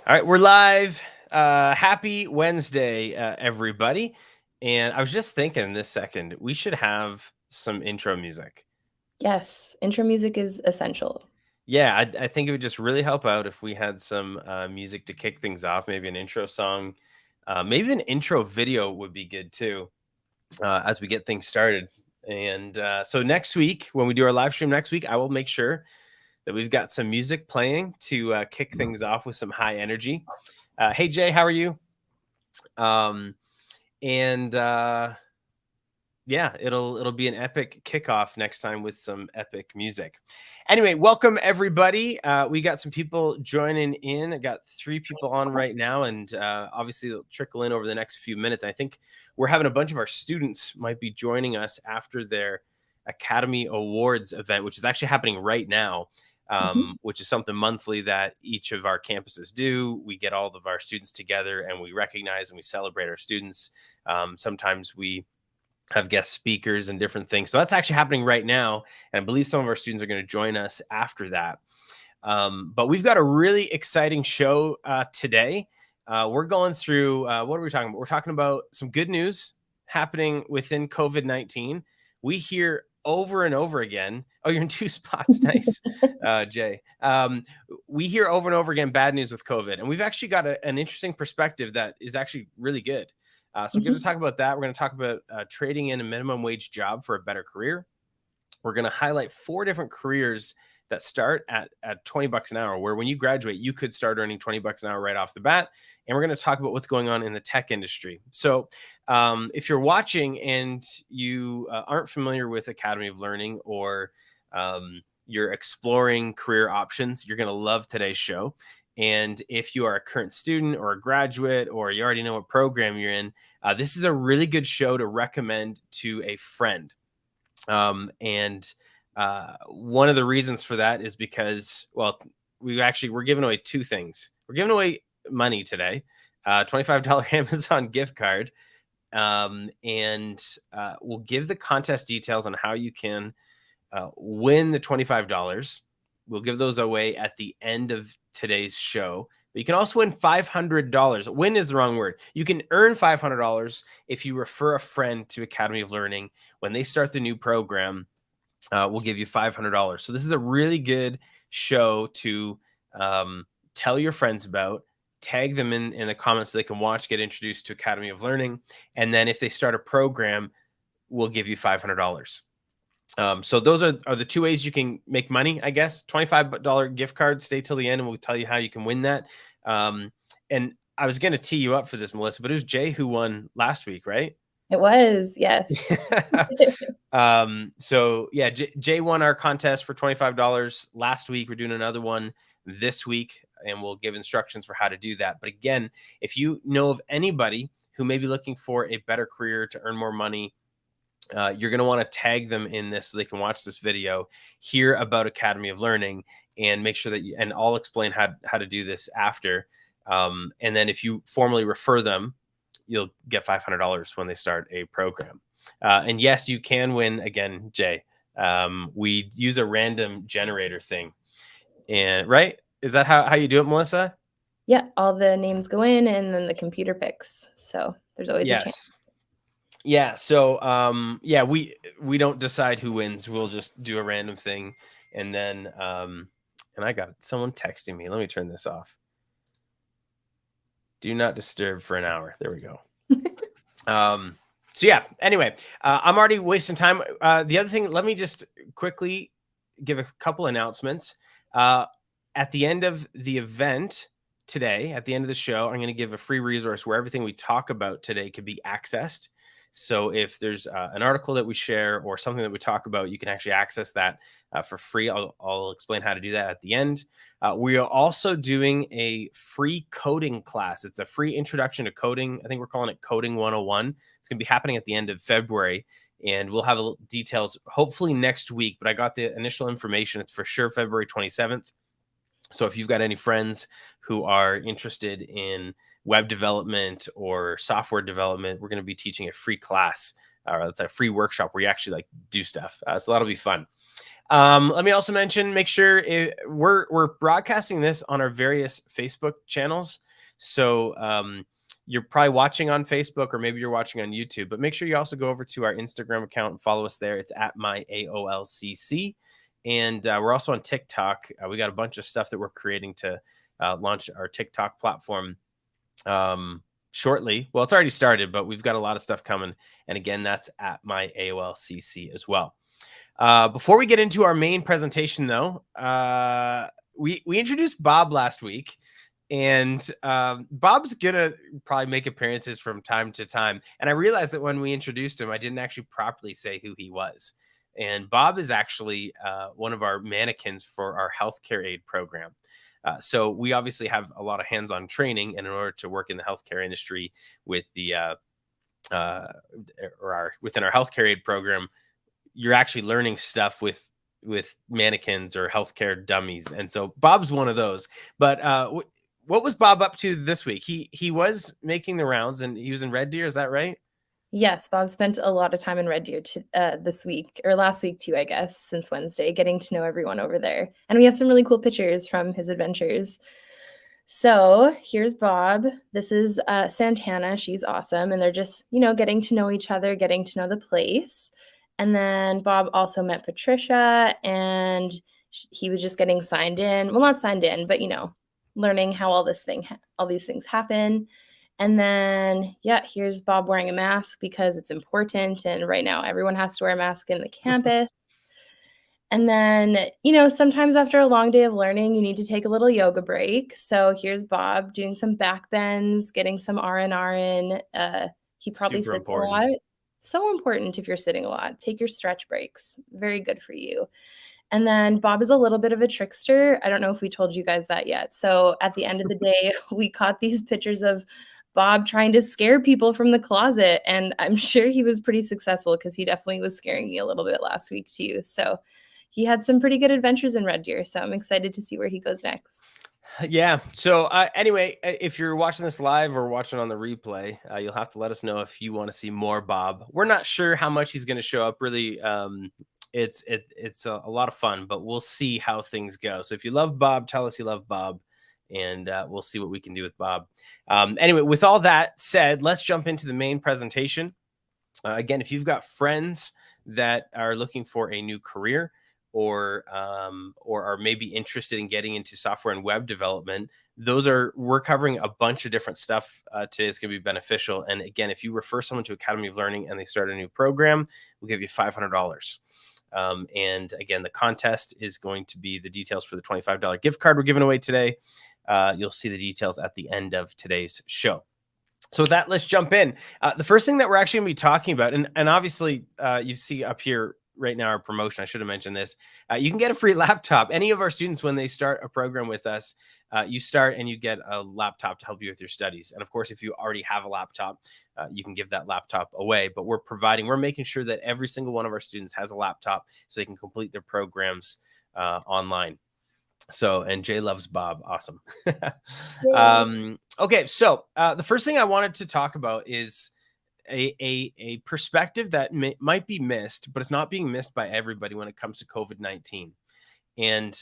All right, we're live. Happy Wednesday, everybody. And I was just thinking this second, we should have some intro music. Yes, intro music is essential. Yeah, I think it would just really help out if we had some music to kick things off, maybe an intro song. Maybe an intro video would be good too, as we get things started. And so next week, when we do our live stream next week, I will make sure that we've got some music playing to kick things off with some high energy. Hey Jay, how are you? And yeah, it'll be an epic kickoff next time with some epic music. Anyway, welcome everybody. We got some people joining in. I got 3 people on right now, and obviously they'll trickle in over the next few minutes. I think we're having a bunch of our students might be joining us after their Academy Awards event, which is actually happening right now. Which is something monthly that each of our campuses do. We get all of our students together and we recognize and we celebrate our students. Sometimes we have guest speakers and different things. So that's actually happening right now. And I believe some of our students are going to join us after that. But we've got a really exciting show today. We're going through, what are we talking about? We're talking about some good news happening within COVID-19. We hear over and over again. Oh, you're in 2 spots. Nice, Jay. We hear over and over again bad news with COVID. And we've actually got an interesting perspective that is actually really good. So we're going to talk about that. We're going to talk about trading in a minimum wage job for a better career. We're going to highlight 4 different careers that start at $20 an hour, where when you graduate, you could start earning $20 an hour right off the bat. And we're going to talk about what's going on in the tech industry. So if you're watching and you aren't familiar with Academy of Learning, or you're exploring career options, you're going to love today's show. And if you are a current student or a graduate, or you already know what program you're in, this is a really good show to recommend to a friend. One of the reasons for that is because, well, we're giving away 2 things. We're giving away money today, $25 Amazon gift card. And we'll give the contest details on how you can win the $25. We'll give those away at the end of today's show. But you can also win $500. Win is the wrong word. You can earn $500 if you refer a friend to Academy of Learning. When they start the new program, we'll give you $500. So this is a really good show to tell your friends about. Tag them in the comments so they can watch, get introduced to Academy of Learning. And then if they start a program, we'll give you $500. So those are the 2 ways you can make money, I guess. $25 gift card. Stay till the end and we'll tell you how you can win that. And I was going to tee you up for this, Melissa, but it was Jay who won last week, right? It was, yes. So yeah, Jay won our contest for $25 last week. We're doing another one this week, and we'll give instructions for how to do that. But again, if you know of anybody who may be looking for a better career to earn more money, you're going to want to tag them in this so they can watch this video, hear about Academy of Learning, and make sure that and I'll explain how to do this after. And then if you formally refer them, you'll get $500 when they start a program. And yes, you can win again, Jay. We use a random generator thing. And right? Is that how you do it, Melissa? Yeah, all the names go in and then the computer picks. So there's always a chance. Yeah. So yeah, we don't decide who wins. We'll just do a random thing. And then and I got someone texting me. Let me turn this off. Do not disturb for an hour. There we go. So yeah, anyway, I'm already wasting time. The other thing, let me just quickly give a couple announcements. At the end of the event today, at the end of the show, I'm going to give a free resource where everything we talk about today can be accessed. So if there's an article that we share or something that we talk about, you can actually access that for free. I'll explain how to do that at the end. We are also doing a free coding class. It's a free introduction to coding. I think we're calling it Coding 101. It's going to be happening at the end of February, and we'll have details hopefully next week. But I got the initial information. It's for sure February 27th. So if you've got any friends who are interested in web development or software development, we're going to be teaching a free class. It's a free workshop where you actually do stuff. So that'll be fun. Let me also mention, make sure we're broadcasting this on our various Facebook channels. So you're probably watching on Facebook, or maybe you're watching on YouTube, but make sure you also go over to our Instagram account and follow us there. It's at my AOLCC. And we're also on TikTok. We got a bunch of stuff that we're creating to launch our TikTok platform shortly. Well, it's already started, but we've got a lot of stuff coming. And again, that's at my AOLCC as well. Before we get into our main presentation, though, we introduced Bob last week, and Bob's gonna probably make appearances from time to time. And I realized that when we introduced him, I didn't actually properly say who he was. And Bob is actually one of our mannequins for our healthcare aid program. So we obviously have a lot of hands-on training, and in order to work in the healthcare industry with the within our healthcare aid program, you're actually learning stuff with mannequins or healthcare dummies. And so Bob's one of those. But what was Bob up to this week? He was making the rounds, and he was in Red Deer. Is that right? Yes, Bob spent a lot of time in Red Deer this week, or last week too, I guess, since Wednesday, getting to know everyone over there. And we have some really cool pictures from his adventures. So here's Bob. This is Santana. She's awesome. And they're just, getting to know each other, getting to know the place. And then Bob also met Patricia, and he was just getting signed in. Well, not signed in, but, learning how all these things happen. And then, here's Bob wearing a mask because it's important. And right now, everyone has to wear a mask in the campus. And then, sometimes after a long day of learning, you need to take a little yoga break. So here's Bob doing some back bends, getting some R&R in. He probably Super sits a lot. So important if you're sitting a lot. Take your stretch breaks. Very good for you. And then Bob is a little bit of a trickster. I don't know if we told you guys that yet. So at the end of the day, we caught these pictures of Bob trying to scare people from the closet. And I'm sure he was pretty successful, because he definitely was scaring me a little bit last week too. So he had some pretty good adventures in Red Deer. So I'm excited to see where he goes next. Yeah. So anyway, if you're watching this live or watching on the replay, you'll have to let us know if you want to see more Bob. We're not sure how much he's going to show up. Really, it's a lot of fun, but we'll see how things go. So if you love Bob, tell us you love Bob, and we'll see what we can do with Bob. Anyway, with all that said, let's jump into the main presentation. Again, if you've got friends that are looking for a new career, or are maybe interested in getting into software and web development, we're covering a bunch of different stuff today. It's going to be beneficial. And again, if you refer someone to Academy of Learning and they start a new program, we'll give you $500. And again, the contest is going to be the details for the $25 gift card we're giving away today. You'll see the details at the end of today's show. So with that, let's jump in. The first thing that we're actually going to be talking about, and obviously you see up here right now our promotion. I should have mentioned this. You can get a free laptop. Any of our students, when they start a program with us, you start and you get a laptop to help you with your studies. And of course, if you already have a laptop, you can give that laptop away. But we're making sure that every single one of our students has a laptop so they can complete their programs online. So, and Jay loves Bob. Awesome. Okay. So the first thing I wanted to talk about is a perspective that might be missed, but it's not being missed by everybody when it comes to COVID-19. And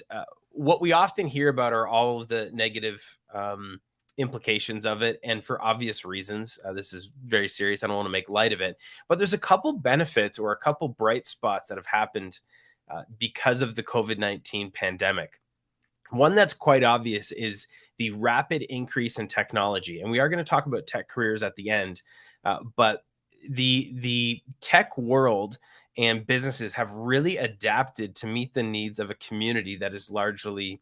what we often hear about are all of the negative implications of it. And for obvious reasons, this is very serious. I don't want to make light of it, but there's a couple benefits or a couple bright spots that have happened because of the COVID-19 pandemic. One that's quite obvious is the rapid increase in technology. And we are going to talk about tech careers at the end. But the tech world and businesses have really adapted to meet the needs of a community that is largely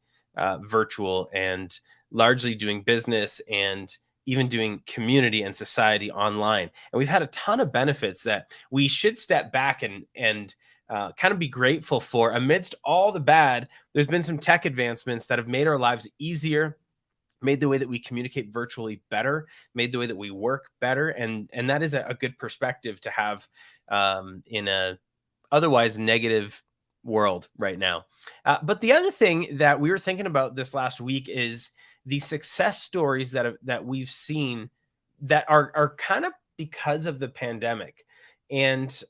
virtual and largely doing business and even doing community and society online. And we've had a ton of benefits that we should step back and kind of be grateful for. Amidst all the bad, there's been some tech advancements that have made our lives easier, made the way that we communicate virtually better, made the way that we work better. And that is a good perspective to have in a otherwise negative world right now. But the other thing that we were thinking about this last week is the success stories that we've seen that are kind of because of the pandemic. And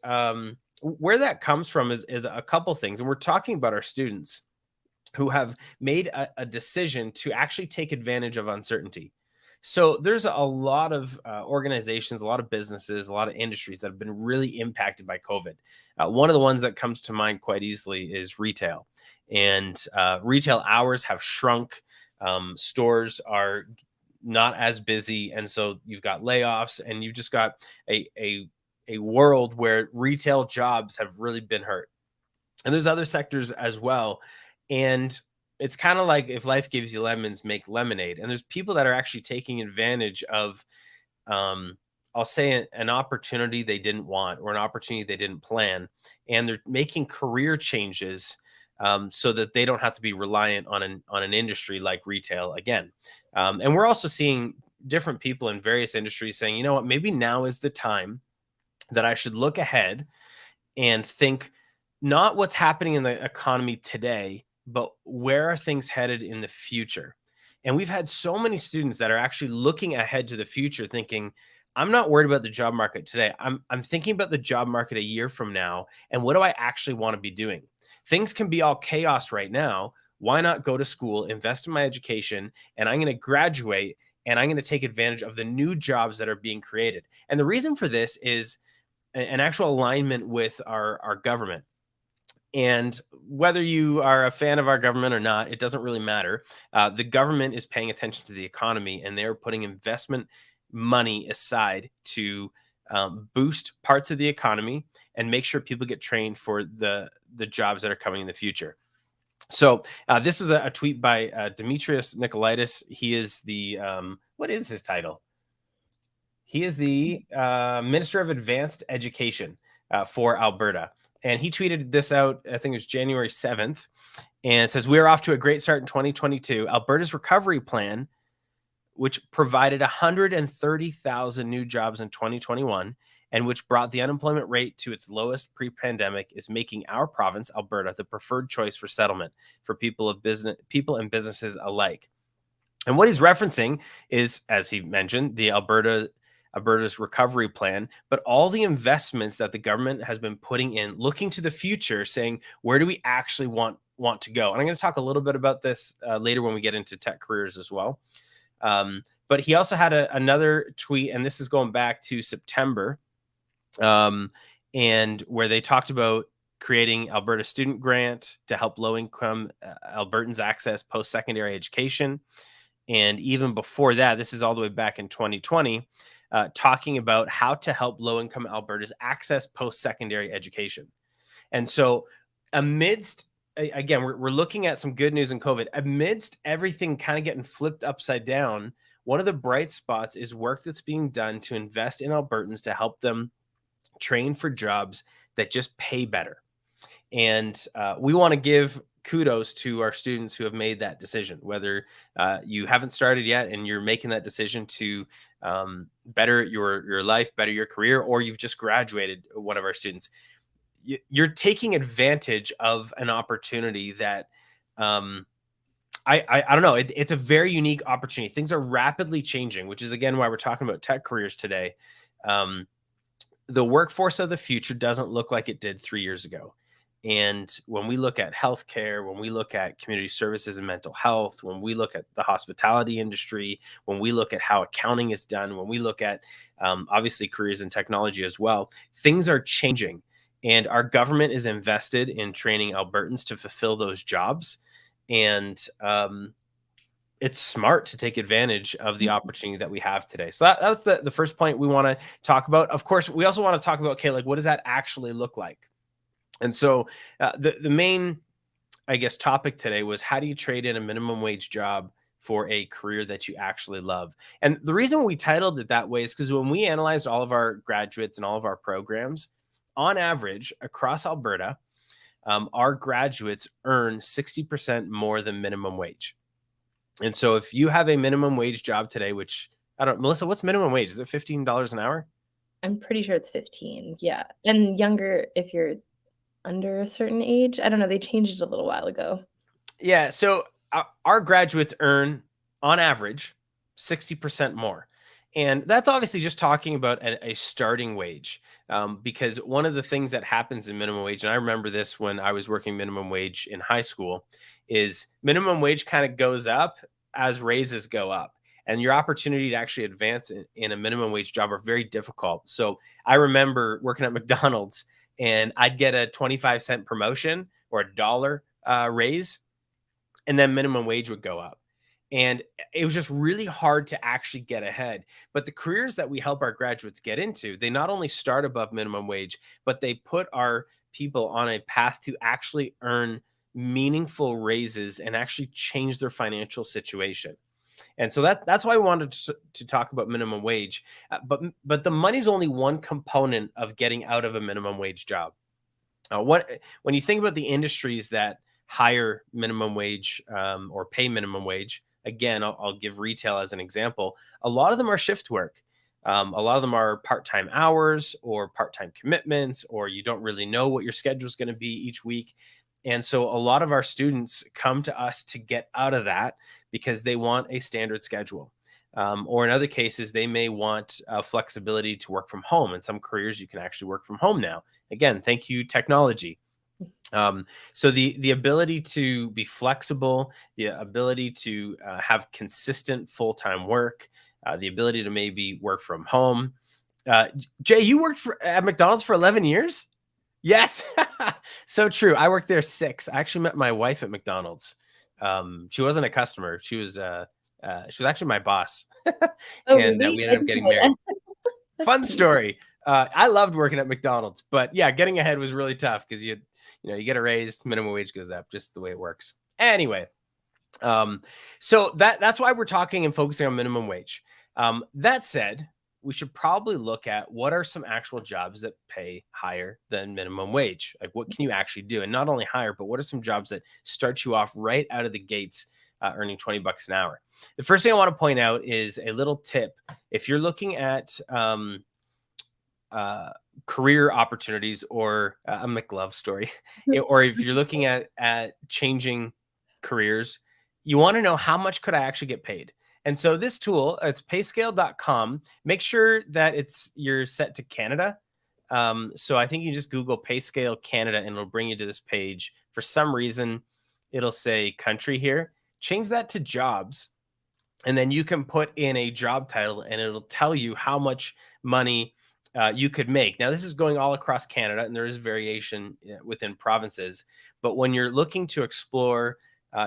where that comes from is a couple things. And we're talking about our students who have made a decision to actually take advantage of uncertainty. So there's a lot of organizations, a lot of businesses, a lot of industries that have been really impacted by COVID. One of the ones that comes to mind quite easily is retail, and retail hours have shrunk. Stores are not as busy, and so you've got layoffs, and you've just got a world where retail jobs have really been hurt. And there's other sectors as well. And it's kind of like if life gives you lemons, make lemonade. And there's people that are actually taking advantage of, um, I'll say, an opportunity they didn't want or an opportunity they didn't plan. And they're making career changes so that they don't have to be reliant on an industry like retail again. And we're also seeing different people in various industries saying, you know what, maybe now is the time that I should look ahead and think not what's happening in the economy today, but where are things headed in the future? And we've had so many students that are actually looking ahead to the future thinking, I'm not worried about the job market today. I'm thinking about the job market a year from now and what do I actually want to be doing? Things can be all chaos right now. Why not go to school, invest in my education, and I'm going to graduate and I'm going to take advantage of the new jobs that are being created. And the reason for this is an actual alignment with our government. And whether you are a fan of our government or not, it doesn't really matter. The government is paying attention to the economy, and they're putting investment money aside to boost parts of the economy and make sure people get trained for the jobs that are coming in the future. So this was a tweet by Demetrius Nicolaitis. He is the what is his title? He is the Minister of Advanced Education for Alberta. And he tweeted this out, I think it was January 7th, and it says, "We're off to a great start in 2022. Alberta's recovery plan, which provided 130,000 new jobs in 2021 and which brought the unemployment rate to its lowest pre-pandemic, is making our province, Alberta, the preferred choice for settlement for people and businesses alike." And what he's referencing is, as he mentioned, the Alberta's recovery plan, but all the investments that the government has been putting in, looking to the future, saying, where do we actually want to go? And I'm going to talk a little bit about this later when we get into tech careers as well. But he also had another tweet, and this is going back to September, and where they talked about creating Alberta Student Grant to help low-income Albertans access post-secondary education. And even before that, this is all the way back in 2020, talking about how to help low-income Albertans access post-secondary education. And so amidst, again, we're looking at some good news in COVID. Amidst everything kind of getting flipped upside down, one of the bright spots is work that's being done to invest in Albertans to help them train for jobs that just pay better. And we want to give kudos to our students who have made that decision, whether you haven't started yet and you're making that decision to better your life, better your career, or you've just graduated. One of our students, you're taking advantage of an opportunity that I don't know. It's a very unique opportunity. Things are rapidly changing, which is again why we're talking about tech careers today. The workforce of the future doesn't look like it did 3 years ago. And when we look at healthcare, when we look at community services and mental health, when we look at the hospitality industry, when we look at how accounting is done, when we look at obviously careers in technology as well, things are changing. And our government is invested in training Albertans to fulfill those jobs. And it's smart to take advantage of the opportunity that we have today. So that was the first point we want to talk about. Of course, we also want to talk about, okay, like what does that actually look like? And so the main, I guess, topic today was how do you trade in a minimum wage job for a career that you actually love? And the reason we titled it that way is because when we analyzed all of our graduates and all of our programs, on average, across Alberta, our graduates earn 60% more than minimum wage. And so if you have a minimum wage job today, which I don't, Melissa, what's minimum wage? Is it $15 an hour? I'm pretty sure it's 15. Yeah. And younger if you're under a certain age. I don't know. They changed it a little while ago. Yeah. So our graduates earn on average 60% more. And that's obviously just talking about a starting wage, because one of the things that happens in minimum wage, and I remember this when I was working minimum wage in high school, is minimum wage kind of goes up as raises go up. And your opportunity to actually advance in a minimum wage job are very difficult. So I remember working at McDonald's, and I'd get a 25-cent promotion or a dollar raise, and then minimum wage would go up. And it was just really hard to actually get ahead. But the careers that we help our graduates get into, they not only start above minimum wage, but they put our people on a path to actually earn meaningful raises and actually change their financial situation. And so that's why I wanted to talk about minimum wage. But the money's only one component of getting out of a minimum wage job. When you think about the industries that hire minimum wage, or pay minimum wage, again, I'll give retail as an example. A lot of them are shift work. A lot of them are part-time hours or part-time commitments, or you don't really know what your schedule is going to be each week. And so a lot of our students come to us to get out of that because they want a standard schedule. Or in other cases, they may want flexibility to work from home. In some careers, you can actually work from home now. Again, thank you, technology. So the ability to be flexible, the ability to have consistent full-time work, the ability to maybe work from home. Jay, you worked at McDonald's for 11 years? Yes. So true. I worked there 6. I actually met my wife at McDonald's. She wasn't a customer. She was actually my boss. Oh, And really? we ended up getting married. Fun story. I loved working at McDonald's, but yeah, getting ahead was really tough because you get a raise, minimum wage goes up, just the way it works. Anyway, so that's why we're talking and focusing on minimum wage. That said, we should probably look at what are some actual jobs that pay higher than minimum wage. Like, what can you actually do? And not only higher, but what are some jobs that start you off right out of the gates, earning $20 an hour? The first thing I want to point out is a little tip. If you're looking at career opportunities, or a McLove story, or if you're looking at changing careers, you want to know how much could I actually get paid. And so this tool, it's payscale.com. Make sure that you're set to Canada. So I think you just Google Payscale Canada and it'll bring you to this page. For some reason, it'll say country here. Change that to jobs. And then you can put in a job title and it'll tell you how much money you could make. Now, this is going all across Canada, and there is variation within provinces. But when you're looking to explore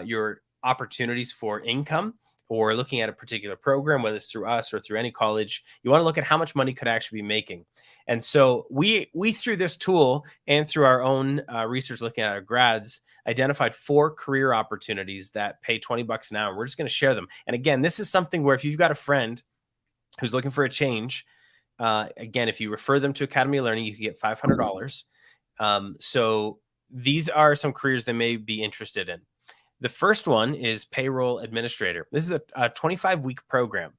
your opportunities for income, or looking at a particular program, whether it's through us or through any college, you want to look at how much money could I actually be making. And so we through this tool and through our own research looking at our grads, identified 4 career opportunities that pay $20 an hour. We're just going to share them. And again, this is something where if you've got a friend who's looking for a change, again, if you refer them to Academy of Learning, you can get $500. So these are some careers they may be interested in. The first one is payroll administrator. This is a 25-week program.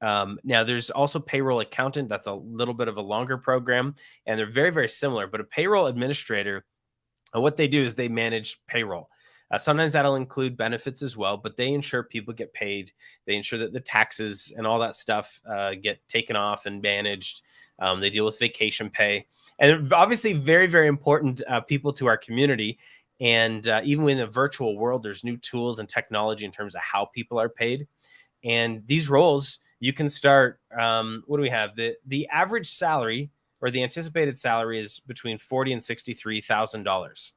Now, there's also payroll accountant. That's a little bit of a longer program, and they're very, very similar. But a payroll administrator, what they do is they manage payroll. Sometimes that'll include benefits as well, but they ensure people get paid. They ensure that the taxes and all that stuff get taken off and managed. They deal with vacation pay. And obviously very, very important people to our community. And even in the virtual world, there's new tools and technology in terms of how people are paid. And these roles, you can start, what do we have? The average salary, or the anticipated salary, is between $40,000 and $63,000.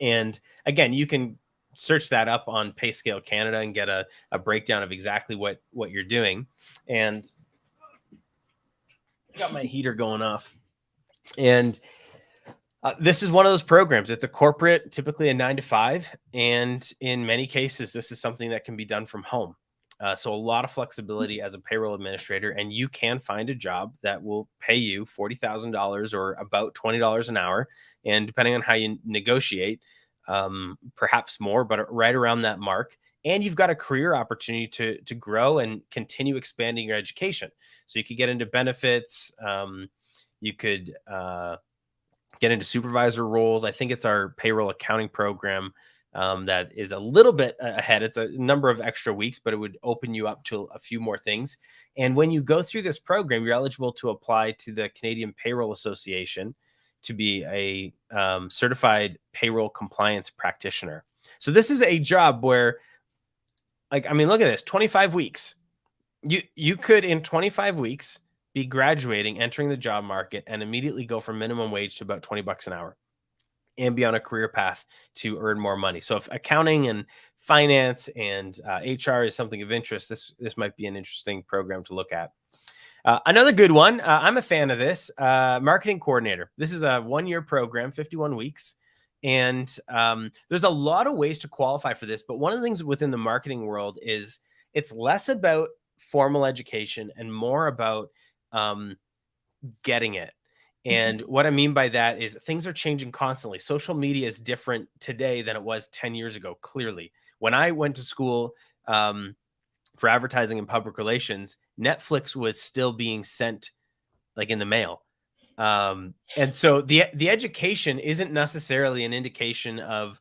And again, you can search that up on Payscale Canada and get a breakdown of exactly what you're doing. And got my heater going off. And this is one of those programs. It's a corporate, typically a 9-to-5. And in many cases, this is something that can be done from home. So a lot of flexibility as a payroll administrator, and you can find a job that will pay you $40,000 or about $20 an hour. And depending on how you negotiate, perhaps more, but right around that mark. And you've got a career opportunity to grow and continue expanding your education. So you could get into benefits. You could get into supervisor roles. I think it's our payroll accounting program. that is a little bit ahead. It's a number of extra weeks, but it would open you up to a few more things. And when you go through this program, you're eligible to apply to the Canadian Payroll Association to be a certified payroll compliance practitioner. So this is a job where, like, I mean, look at this, 25 weeks. You could, in 25 weeks, be graduating, entering the job market, and immediately go from minimum wage to about $20 an hour and be on a career path to earn more money. So if accounting and finance and HR is something of interest, this might be an interesting program to look at. Another good one, I'm a fan of this, marketing coordinator. This is a 1-year program, 51 weeks. And there's a lot of ways to qualify for this. But one of the things within the marketing world is it's less about formal education and more about getting it. And what I mean by that is things are changing constantly. Social media is different today than it was 10 years ago, clearly. When I went to school for advertising and public relations, Netflix was still being sent like in the mail. And so the education isn't necessarily an indication of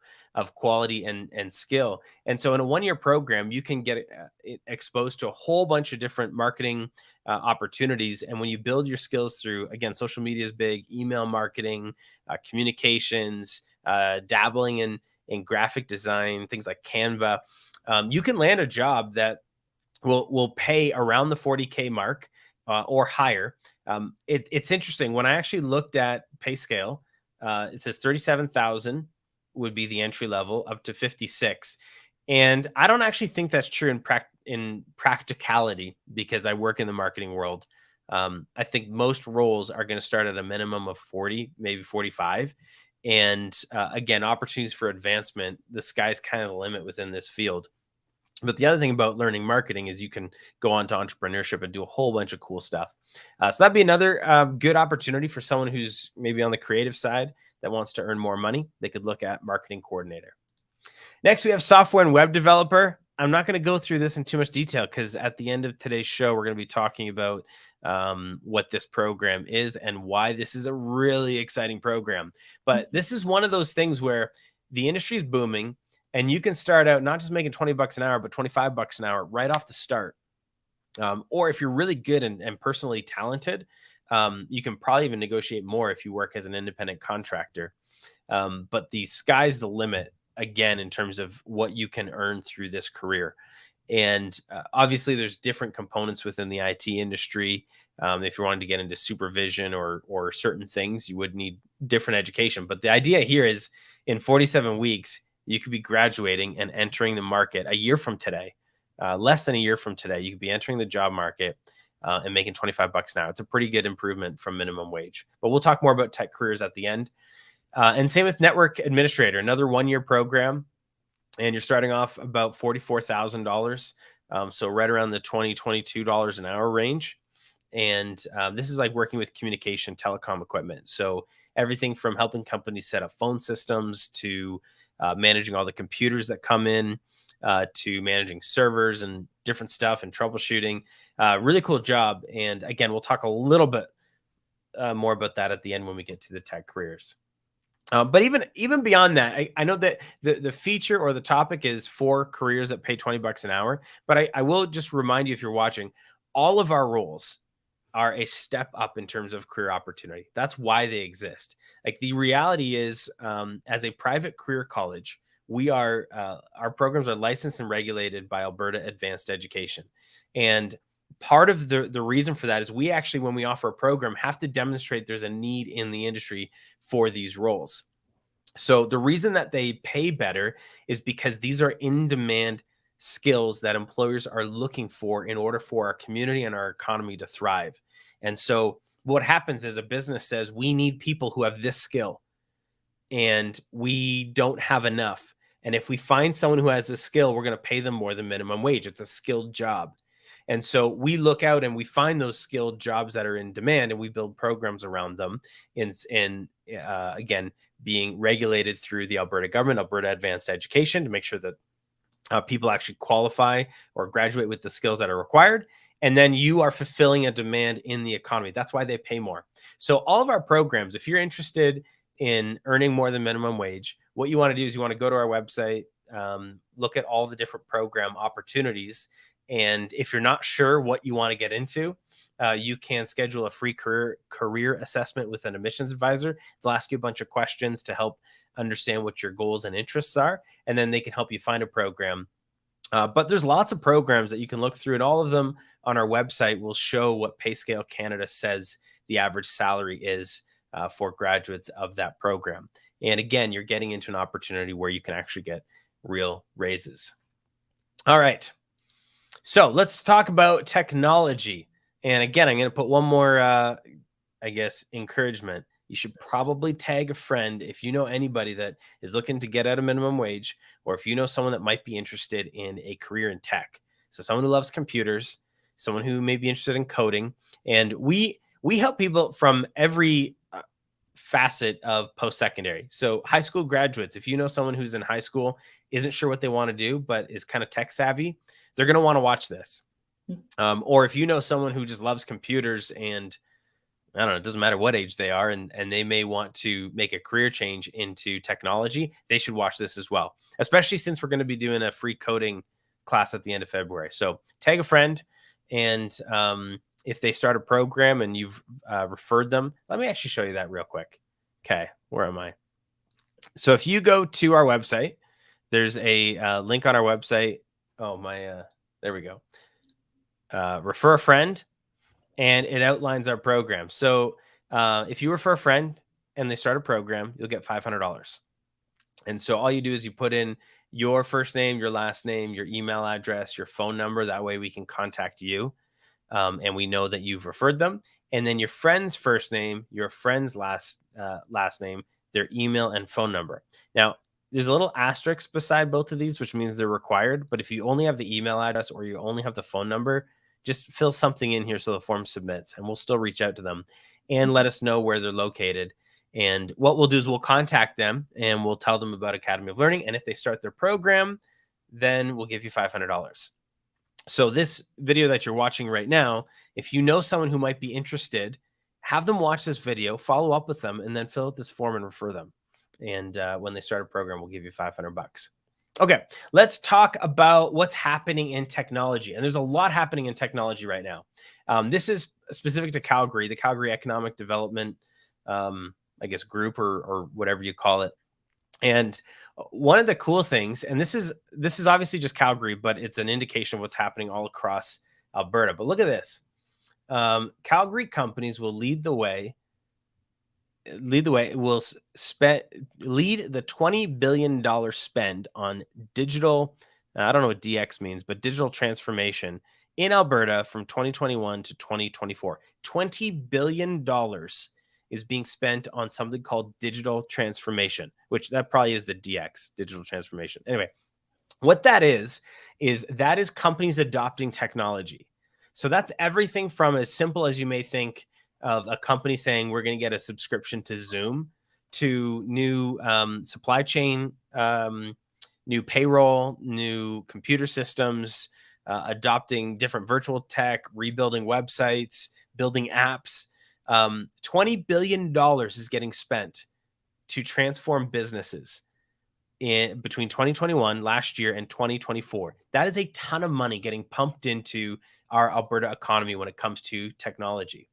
quality and skill. And so in a 1-year program, you can get exposed to a whole bunch of different marketing opportunities. And when you build your skills through, again, social media is big, email marketing, communications, dabbling in graphic design, things like Canva, you can land a job that will pay around the 40K mark or higher. It's interesting. When I actually looked at pay scale, it says 37,000 would be the entry level, up to 56. And I don't actually think that's true in practicality, because I work in the marketing world. I think most roles are going to start at a minimum of 40, maybe 45. And again, opportunities for advancement, the sky's kind of the limit within this field. But the other thing about learning marketing is you can go on to entrepreneurship and do a whole bunch of cool stuff. So that'd be another good opportunity for someone who's maybe on the creative side that wants to earn more money. They could look at marketing coordinator. Next, we have software and web developer. I'm not going to go through this in too much detail because at the end of today's show, we're going to be talking about what this program is and why this is a really exciting program. But this is one of those things where the industry is booming. And you can start out not just making $20 an hour, but $25 an hour right off the start. Or if you're really good and personally talented, you can probably even negotiate more if you work as an independent contractor. But the sky's the limit, again, in terms of what you can earn through this career. And obviously, there's different components within the IT industry. If you're wanting to get into supervision or certain things, you would need different education. But the idea here is in 47 weeks, you could be graduating and entering the market a year from today, less than a year from today. You could be entering the job market and making $25 an hour. It's a pretty good improvement from minimum wage. But we'll talk more about tech careers at the end. And same with network administrator, another 1-year program. And you're starting off about $44,000. So right around the $20, $22 an hour range. And this is like working with communication, telecom equipment. So everything from helping companies set up phone systems to managing all the computers that come in, to managing servers and different stuff and troubleshooting. Really cool job. And again, we'll talk a little bit more about that at the end when we get to the tech careers. But even beyond that, I know that the feature or the topic is for careers that pay $20 an hour. But I will just remind you, if you're watching, all of our roles are a step up in terms of career opportunity. That's why they exist. Like, the reality is, as a private career college, we are our programs are licensed and regulated by Alberta Advanced Education. And part of the reason for that is we actually, when we offer a program, have to demonstrate there's a need in the industry for these roles. So the reason that they pay better is because these are in-demand skills that employers are looking for in order for our community and our economy to thrive. And so what happens is a business says, we need people who have this skill and we don't have enough. And if we find someone who has this skill, we're going to pay them more than minimum wage. It's a skilled job. And so we look out and we find those skilled jobs that are in demand, and we build programs around them again, being regulated through the Alberta government, Alberta Advanced Education, to make sure that people actually qualify or graduate with the skills that are required. And then you are fulfilling a demand in the economy. That's why they pay more. So all of our programs, if you're interested in earning more than minimum wage, what you want to do is you want to go to our website, look at all the different program opportunities. And if you're not sure what you want to get into, you can schedule a free career assessment with an admissions advisor. They'll ask you a bunch of questions to help understand what your goals and interests are, and then they can help you find a program. But there's lots of programs that you can look through, and all of them on our website will show what Pay Scale Canada says the average salary is for graduates of that program. And again, you're getting into an opportunity where you can actually get real raises. All right. So let's talk about technology. And again, I'm going to put one more, encouragement. You should probably tag a friend if you know anybody that is looking to get out of minimum wage, or if you know someone that might be interested in a career in tech. So someone who loves computers, someone who may be interested in coding. And we help people from every facet of post-secondary. So high school graduates, if you know someone who's in high school, isn't sure what they want to do, but is kind of tech savvy, they're going to want to watch this. Or if you know someone who just loves computers and I don't know, it doesn't matter what age they are, and they may want to make a career change into technology, they should watch this as well, especially since we're going to be doing a free coding class at the end of February. So tag a friend, and if they start a program and you've referred them, let me actually show you that real quick. Okay, where am I? So if you go to our website, there's a link on our website. Oh, there we go. Refer a friend. And it outlines our program. So if you refer a friend and they start a program, you'll get $500. And so all you do is you put in your first name, your last name, your email address, your phone number. That way we can contact you. And we know that you've referred them. And then your friend's first name, your friend's last name, their email and phone number. Now, there's a little asterisk beside both of these, which means they're required. But if you only have the email address or you only have the phone number, just fill something in here so the form submits, and we'll still reach out to them and let us know where they're located. And what we'll do is we'll contact them and we'll tell them about Academy of Learning. And if they start their program, then we'll give you $500. So this video that you're watching right now, if you know someone who might be interested, have them watch this video, follow up with them, and then fill out this form and refer them. And when they start a program, we'll give you $500. Okay, let's talk about what's happening in technology. And there's a lot happening in technology right now. This is specific to Calgary, the Calgary Economic Development, group or whatever you call it. And one of the cool things, and this is obviously just Calgary, but it's an indication of what's happening all across Alberta. But look at this. Calgary companies will lead the way. Lead the $20 billion spend on digital. I don't know what DX means, but digital transformation in Alberta from 2021 to 2024. $20 billion is being spent on something called digital transformation, which that probably is the DX, digital transformation. Anyway, what that is companies adopting technology. So that's everything from as simple as you may think of a company saying we're going to get a subscription to Zoom, to new supply chain, new payroll, new computer systems, adopting different virtual tech, rebuilding websites, building apps. $20 billion is getting spent to transform businesses between 2021 last year and 2024. That is a ton of money getting pumped into our Alberta economy when it comes to technology.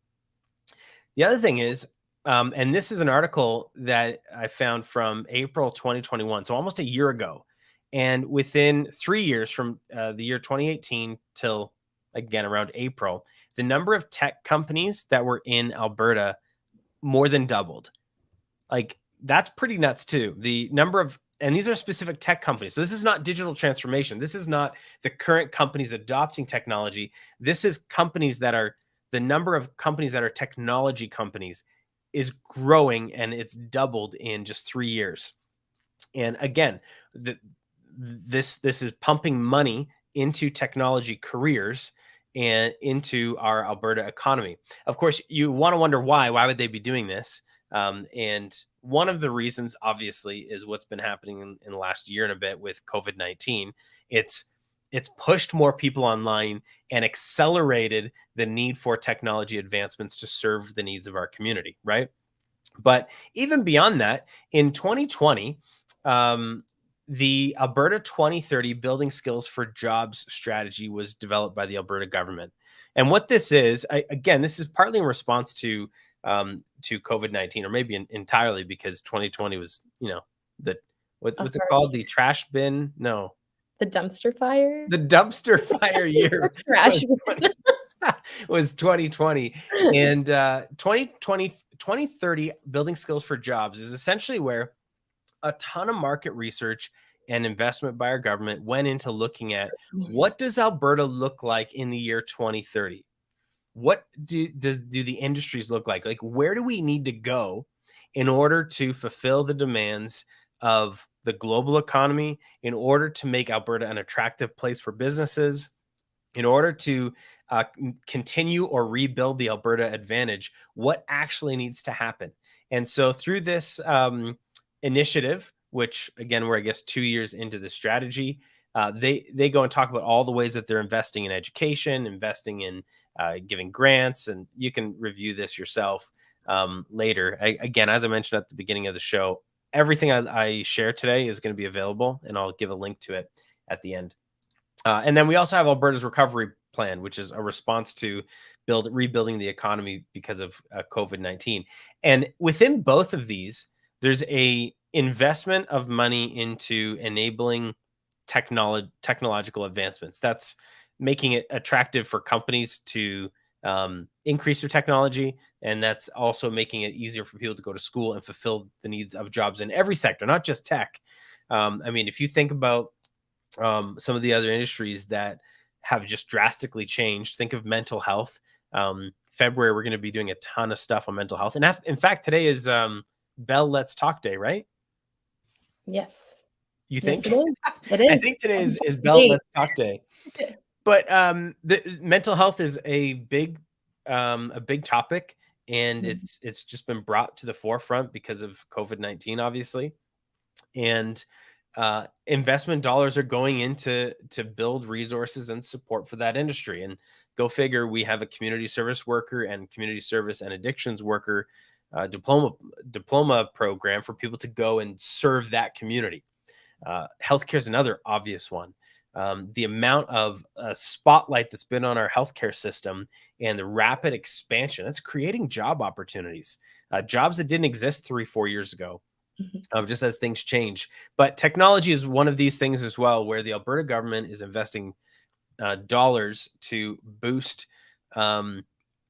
The other thing is, and this is an article that I found from April 2021, so almost a year ago. And within 3 years from the year 2018 till, again, around April, the number of tech companies that were in Alberta more than doubled. Like, that's pretty nuts too. The number of, and these are specific tech companies. So this is not digital transformation. This is not the current companies adopting technology. This is companies that are, the number of companies that are technology companies is growing, and it's doubled in just 3 years. And again, this is pumping money into technology careers and into our Alberta economy. Of course, you want to wonder why. Why would they be doing this? And one of the reasons, obviously, is what's been happening in the last year and a bit with COVID-19. It's pushed more people online and accelerated the need for technology advancements to serve the needs of our community, right? But even beyond that, in 2020, the Alberta 2030 Building Skills for Jobs strategy was developed by the Alberta government. And what this is, again, this is partly in response to COVID-19, or maybe entirely because 2020 was, the what's it called? The trash bin? No, The dumpster fire? the dumpster fire year Trash was 2020. And 2030 Building Skills for Jobs is essentially where a ton of market research and investment by our government went into looking at what does Alberta look like in the year 2030? What do the industries look like? Like, where do we need to go in order to fulfill the demands of the global economy, in order to make Alberta an attractive place for businesses, in order to continue or rebuild the Alberta advantage? What actually needs to happen? And so through this initiative, which again, we're, I guess, 2 years into the strategy, they go and talk about all the ways that they're investing in education, investing in giving grants, and you can review this yourself later. Again, as I mentioned at the beginning of the show, everything I share today is going to be available, and I'll give a link to it at the end. And then we also have Alberta's recovery plan, which is a response to rebuilding the economy because of COVID-19. And within both of these, there's a investment of money into enabling technological advancements. That's making it attractive for companies to increase their technology. And that's also making it easier for people to go to school and fulfill the needs of jobs in every sector, not just tech. I mean, if you think about some of the other industries that have just drastically changed, think of mental health. February, we're going to be doing a ton of stuff on mental health. And in fact, today is Bell Let's Talk Day, right? Yes. You think? Yes, it is. It is. I think today is Bell Let's Talk Day. But the mental health is a big topic, and it's just been brought to the forefront because of COVID-19, obviously. And investment dollars are going into to build resources and support for that industry. And go figure, we have a community service worker and community service and addictions worker diploma program for people to go and serve that community. Healthcare is another obvious one. The amount of spotlight that's been on our healthcare system and the rapid expansion, that's creating job opportunities, jobs that didn't exist 3-4 years ago. Just as things change. But technology is one of these things as well, where the Alberta government is investing dollars to boost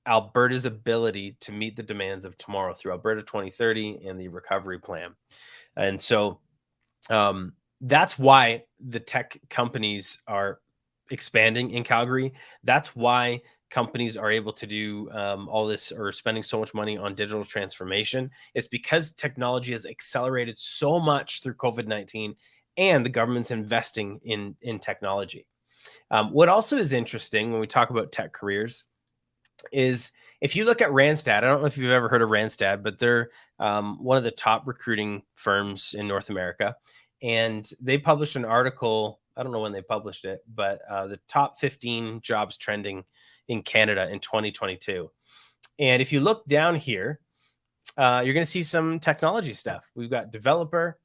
Alberta's ability to meet the demands of tomorrow through Alberta 2030 and the recovery plan. And so that's why the tech companies are expanding in Calgary. That's why companies are able to do all this, or spending so much money on digital transformation. It's because technology has accelerated so much through COVID-19, and the government's investing in technology. What also is interesting when we talk about tech careers is if you look at Randstad. I don't know if you've ever heard of Randstad, but they're one of the top recruiting firms in North America. And they published an article, I don't know when they published it, but the top 15 jobs trending in Canada in 2022. And if you look down here, you're going to see some technology stuff. We've got developer,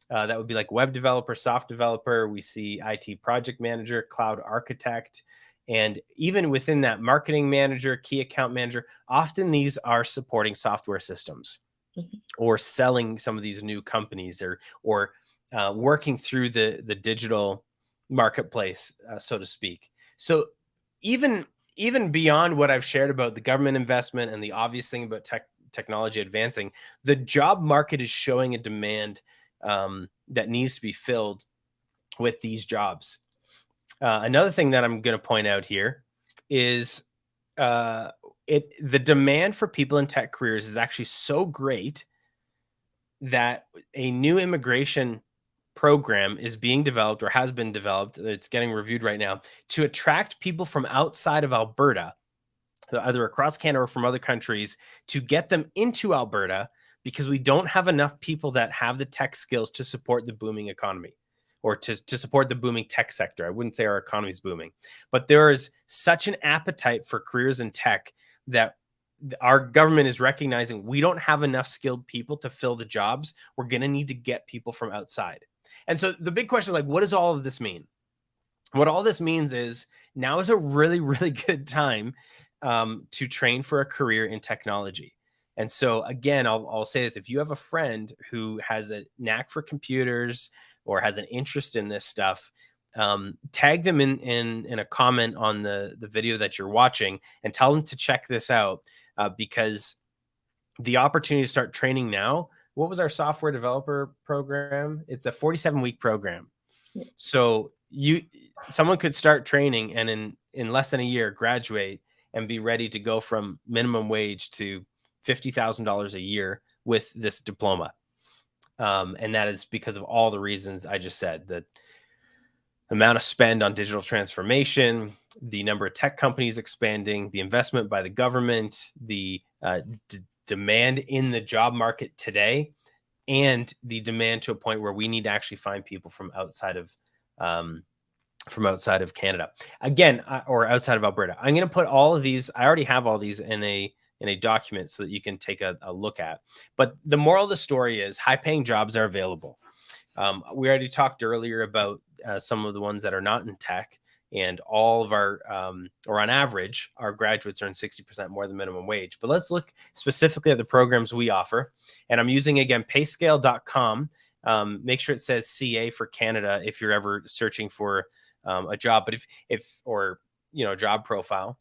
that would be like web developer, soft developer. We see IT project manager, cloud architect, and even within that, marketing manager, key account manager. Often these are supporting software systems or selling some of these new companies, or working through the digital marketplace, so to speak. So even beyond what I've shared about the government investment and the obvious thing about technology advancing, the job market is showing a demand that needs to be filled with these jobs. Another thing that I'm going to point out here is the demand for people in tech careers is actually so great that a new immigration program is being developed, or has been developed. It's getting reviewed right now, to attract people from outside of Alberta, either across Canada or from other countries, to get them into Alberta, because we don't have enough people that have the tech skills to support the booming economy, or to support the booming tech sector. I wouldn't say our economy is booming, but there is such an appetite for careers in tech that our government is recognizing we don't have enough skilled people to fill the jobs. We're going to need to get people from outside. And so the big question is like, what does all of this mean? What all this means is now is a really, really good time to train for a career in technology. And so again, I'll say this: if you have a friend who has a knack for computers or has an interest in this stuff, tag them in a comment on the video that you're watching and tell them to check this out, because the opportunity to start training now. What was our software developer program? It's a 47-week program. Yeah. So someone could start training and in less than a year graduate and be ready to go from minimum wage to $50,000 a year with this diploma. And that is because of all the reasons I just said: the amount of spend on digital transformation, the number of tech companies expanding, the investment by the government, the demand in the job market today, and the demand to a point where we need to actually find people from outside of Canada, again, or outside of Alberta. I'm going to put all of these. I already have all these in a document so that you can take a look at. But the moral of the story is high-paying jobs are available. We already talked earlier about some of the ones that are not in tech, and all of our, or on average, our graduates earn 60% more than minimum wage. But let's look specifically at the programs we offer. And I'm using, again, payscale.com. Make sure it says CA for Canada if you're ever searching for a job, but or job profile.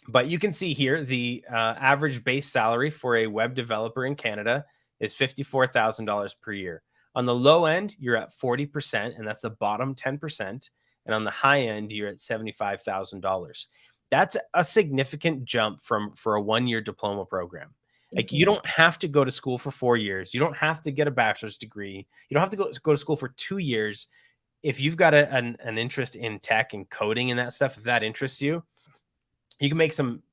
But you can see here the average base salary for a web developer in Canada is $54,000 per year. On the low end, you're at 40%, and that's the bottom 10%. And on the high end, you're at $75,000. That's a significant jump for a one-year diploma program. Like, you don't have to go to school for 4 years. You don't have to get a bachelor's degree. You don't have to go to school for 2 years. If you've got an interest in tech and coding and that stuff, if that interests you, you can make some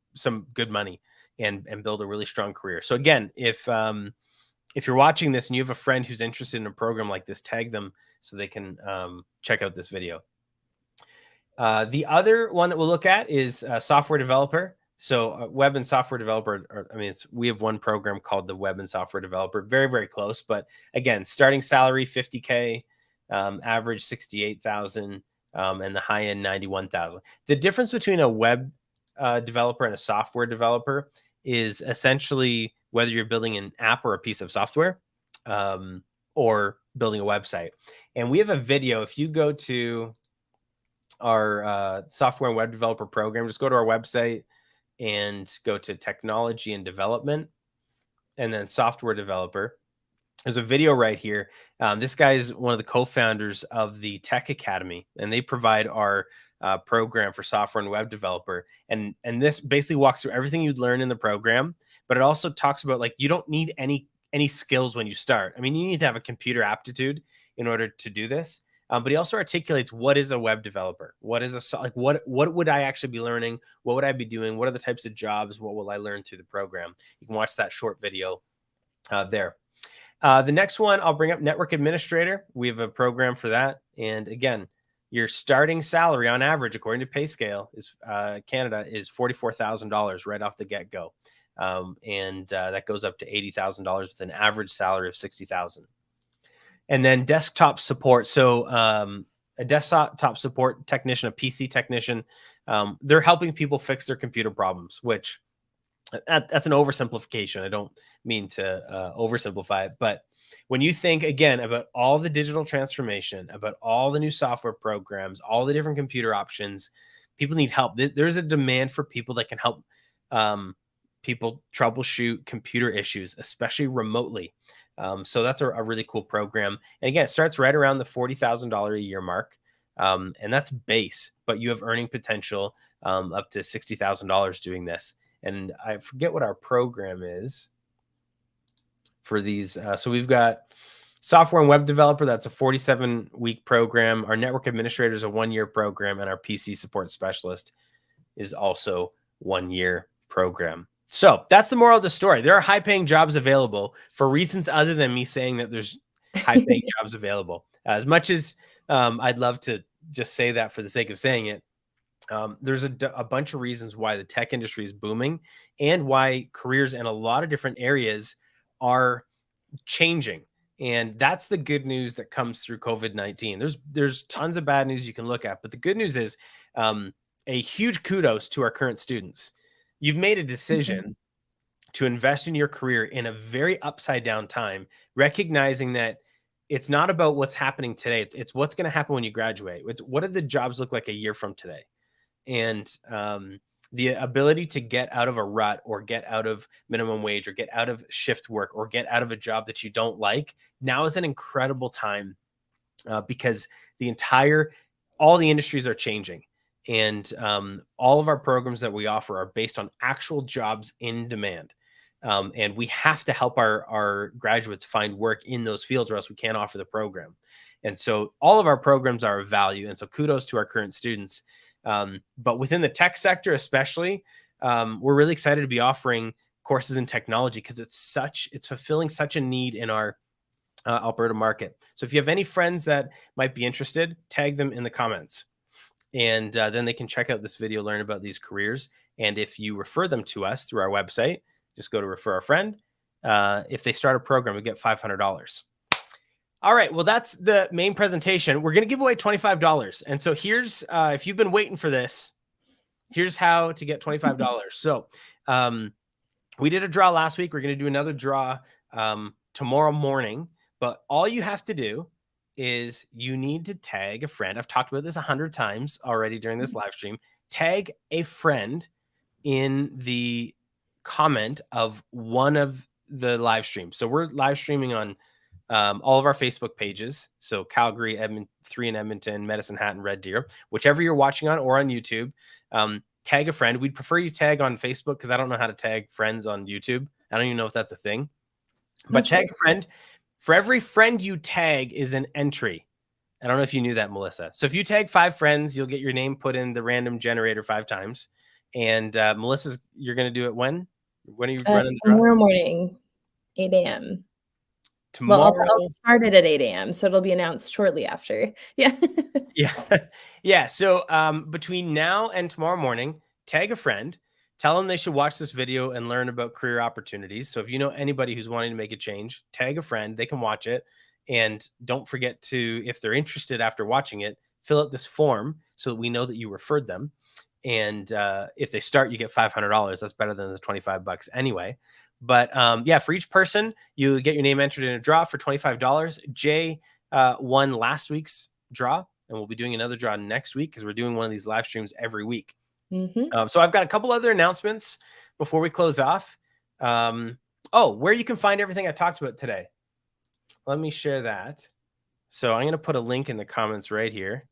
good money and build a really strong career. So again, if you're watching this and you have a friend who's interested in a program like this, tag them so they can check out this video. The other one that we'll look at is software developer. So web and software developer, we have one program called the web and software developer, very, very close. But again, starting salary, $50K, average 68,000, and the high end 91,000. The difference between a web developer and a software developer is essentially whether you're building an app or a piece of software, or building a website. And we have a video. If you go to our software and web developer program, just go to our website and go to technology and development, and then software developer. There's a video right here. This guy is one of the co-founders of the Tech Academy, and they provide our program for software and web developer. And this basically walks through everything you'd learn in the program, but it also talks about, like, you don't need any skills when you start. I mean, you need to have a computer aptitude in order to do this. But he also articulates what is a web developer, what is what would I actually be learning, what would I be doing, what are the types of jobs, what will I learn through the program. You can watch that short video there. The next one I'll bring up, network administrator. We have a program for that. And again, your starting salary on average, according to PayScale, is Canada is $44,000 right off the get-go. And that goes up to $80,000 with an average salary of $60,000. And then desktop support. So a desktop support technician, a PC technician, they're helping people fix their computer problems, which that's an oversimplification. I don't mean to oversimplify it, but when you think again about all the digital transformation, about all the new software programs, all the different computer options, people need help. There's a demand for people that can help people troubleshoot computer issues, especially remotely. So that's a really cool program. And again, it starts right around the $40,000 a year mark. And that's base, but you have earning potential up to $60,000 doing this. And I forget what our program is for these. So we've got software and web developer. That's a 47-week program. Our network administrator is a 1-year program. And our PC support specialist is also 1-year program. So that's the moral of the story. There are high-paying jobs available for reasons other than me saying that there's high-paying jobs available. As much as I'd love to just say that for the sake of saying it, There's a bunch of reasons why the tech industry is booming and why careers in a lot of different areas are changing. And that's the good news that comes through COVID-19. There's tons of bad news you can look at, but the good news is a huge kudos to our current students. You've made a decision to invest in your career in a very upside down time, recognizing that it's not about what's happening today. It's what's going to happen when you graduate. It's what do the jobs look like a year from today? And the ability to get out of a rut or get out of minimum wage or get out of shift work or get out of a job that you don't like, now is an incredible time because all the industries are changing. And all of our programs that we offer are based on actual jobs in demand. And we have to help our graduates find work in those fields or else we can't offer the program. And so all of our programs are of value. And so kudos to our current students. But within the tech sector, especially, we're really excited to be offering courses in technology because it's fulfilling such a need in our Alberta market. So if you have any friends that might be interested, tag them in the comments. And then they can check out this video, learn about these careers. And if you refer them to us through our website, just go to refer a friend. If they start a program, we get $500. All right. Well, that's the main presentation. We're going to give away $25. And so here's, if you've been waiting for this, here's how to get $25. So we did a draw last week. We're going to do another draw tomorrow morning. But all you have to do is you need to tag a friend. I've talked about this 100 times already during this live stream. Tag a friend in the comment of one of the live streams. So we're live streaming on all of our Facebook pages. So Calgary, 3 in Edmonton, Medicine Hat, and Red Deer, whichever you're watching on or on YouTube, tag a friend. We'd prefer you tag on Facebook because I don't know how to tag friends on YouTube. I don't even know if that's a thing, but tag a friend. For every friend you tag is an entry. I don't know if you knew that, Melissa. So if you tag 5 friends, you'll get your name put in the random generator 5 times. And Melissa, you're going to do it when? When are you running? Tomorrow morning, 8 a.m. Tomorrow? Well, I'll start it at 8 a.m. So it'll be announced shortly after. Yeah. Yeah. So between now and tomorrow morning, tag a friend. Tell them they should watch this video and learn about career opportunities. So if you know anybody who's wanting to make a change, tag a friend. They can watch it. And don't forget to, if they're interested after watching it, fill out this form so that we know that you referred them. And if they start, you get $500. That's better than the $25 anyway. But yeah, for each person, you get your name entered in a draw for $25. Jay won last week's draw, and we'll be doing another draw next week because we're doing one of these live streams every week. So I've got a couple other announcements before we close off. Where you can find everything I talked about today. Let me share that. So I'm going to put a link in the comments right here.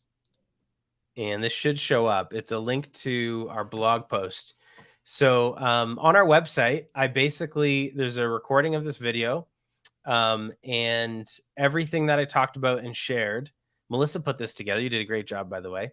And this should show up. It's a link to our blog post. So on our website, there's a recording of this video and everything that I talked about and shared. Melissa put this together. You did a great job, by the way,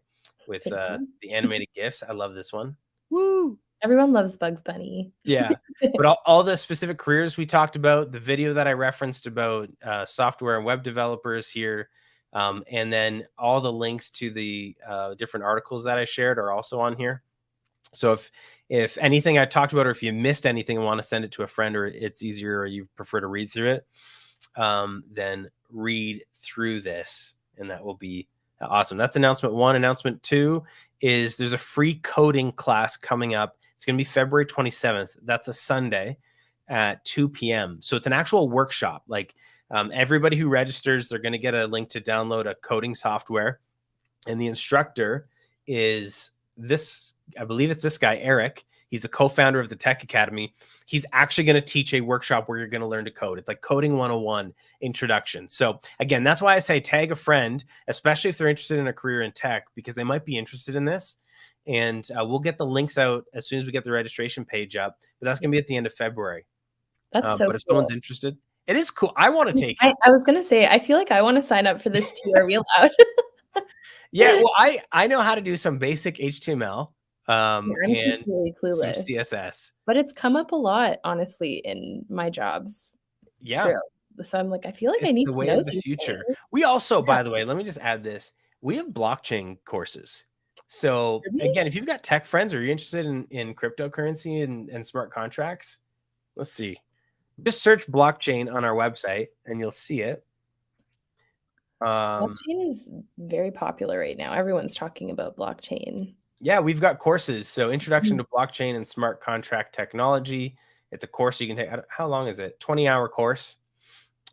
with the animated GIFs. I love this one. Woo! Everyone loves Bugs Bunny. Yeah. But all the specific careers we talked about, the video that I referenced about software and web developers here, and then all the links to the different articles that I shared are also on here. So if anything I talked about, or if you missed anything and want to send it to a friend, or it's easier, or you prefer to read through it, then read through this, and that will be awesome. That's announcement 1. Announcement 2 is there's a free coding class coming up. It's going to be February 27th. That's a Sunday at 2 p.m. So it's an actual workshop. Like everybody who registers, they're going to get a link to download a coding software. And the instructor is I believe it's this guy, Eric. He's a co-founder of the Tech Academy. He's actually going to teach a workshop where you're going to learn to code. It's like Coding 101 introduction. So again, that's why I say tag a friend, especially if they're interested in a career in tech, because they might be interested in this. And we'll get the links out as soon as we get the registration page up. But that's going to be at the end of February. That's so But if someone's interested, it is cool. I want to take it. I was going to say, I feel like I want to sign up for this too. Are we allowed? Yeah, well, I know how to do some basic HTML. I'm and really clueless. some CSS. But it's come up a lot, honestly, in my jobs. Yeah. So I'm like, I feel like I need the to way know of the future. things. We also, by the way, let me just add this. We have blockchain courses. So Really? again, if you've got tech friends or you're interested in cryptocurrency and smart contracts, let's see. Just search blockchain on our website and you'll see it. Blockchain is very popular right now. Everyone's talking about blockchain. Yeah, we've got courses. So Introduction Mhm. to Blockchain and Smart Contract Technology. It's a course you can take. How long is it? 20-hour course.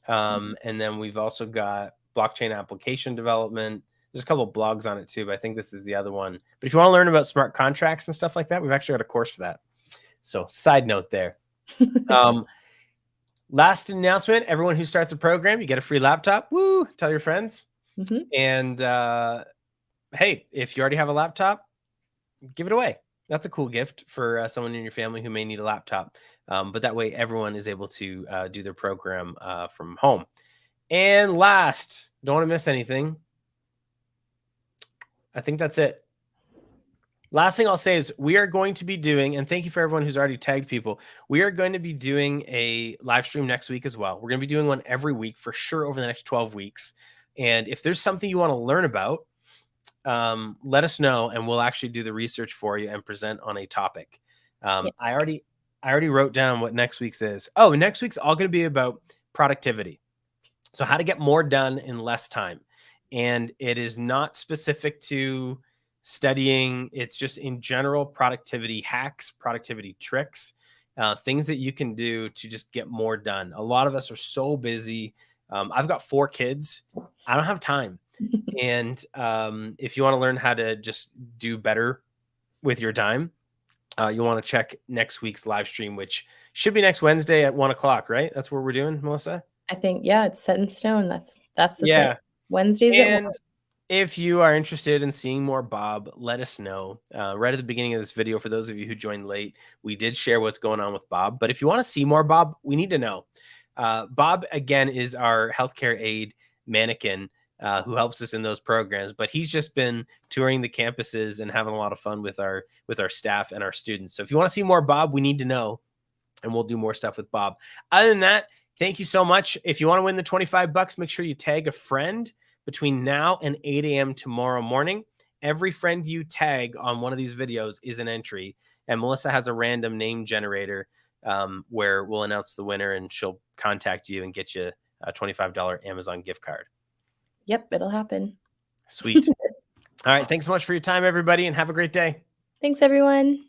And then we've also got blockchain application development. There's a couple of blogs on it too, but I think this is the other one. But if you want to learn about smart contracts and stuff like that, we've actually got a course for that. So side note there. Last announcement, everyone who starts a program, you get a free laptop. Woo, tell your friends. Mhm. And hey, if you already have a laptop, give it away. That's a cool gift for someone in your family who may need a laptop. But that way, everyone is able to do their program from home. And last, don't want to miss anything. I think that's it. Last thing I'll say is we are going to be doing, and thank you for everyone who's already tagged people. We are going to be doing a live stream next week as well. We're going to be doing one every week for sure over the next 12 weeks. And if there's something you want to learn about, let us know and we'll actually do the research for you and present on a topic. Yeah. I already wrote down what next week's is. Oh, next week's all going to be about productivity. So how to get more done in less time. And it is not specific to studying. It's just in general productivity hacks, productivity tricks, things that you can do to just get more done. A lot of us are so busy. I've got 4 kids. I don't have time. And if you want to learn how to just do better with your time, you'll want to check next week's live stream, which should be next Wednesday at 1 o'clock, right? That's what we're doing, Melissa? I think, yeah, it's set in stone. That's the thing. Yeah. Wednesdays at 1. And if you are interested in seeing more Bob, let us know. Right at the beginning of this video, for those of you who joined late, we did share what's going on with Bob. But if you want to see more Bob, we need to know. Bob, again, is our healthcare aide mannequin who helps us in those programs. But he's just been touring the campuses and having a lot of fun with our staff and our students. So if you want to see more Bob, we need to know, and we'll do more stuff with Bob. Other than that, thank you so much. If you want to win the $25, make sure you tag a friend between now and 8 a.m. tomorrow morning. Every friend you tag on one of these videos is an entry. And Melissa has a random name generator where we'll announce the winner and she'll contact you and get you a $25 Amazon gift card. Yep, it'll happen. Sweet. All right. Thanks so much for your time, everybody, and have a great day. Thanks, everyone.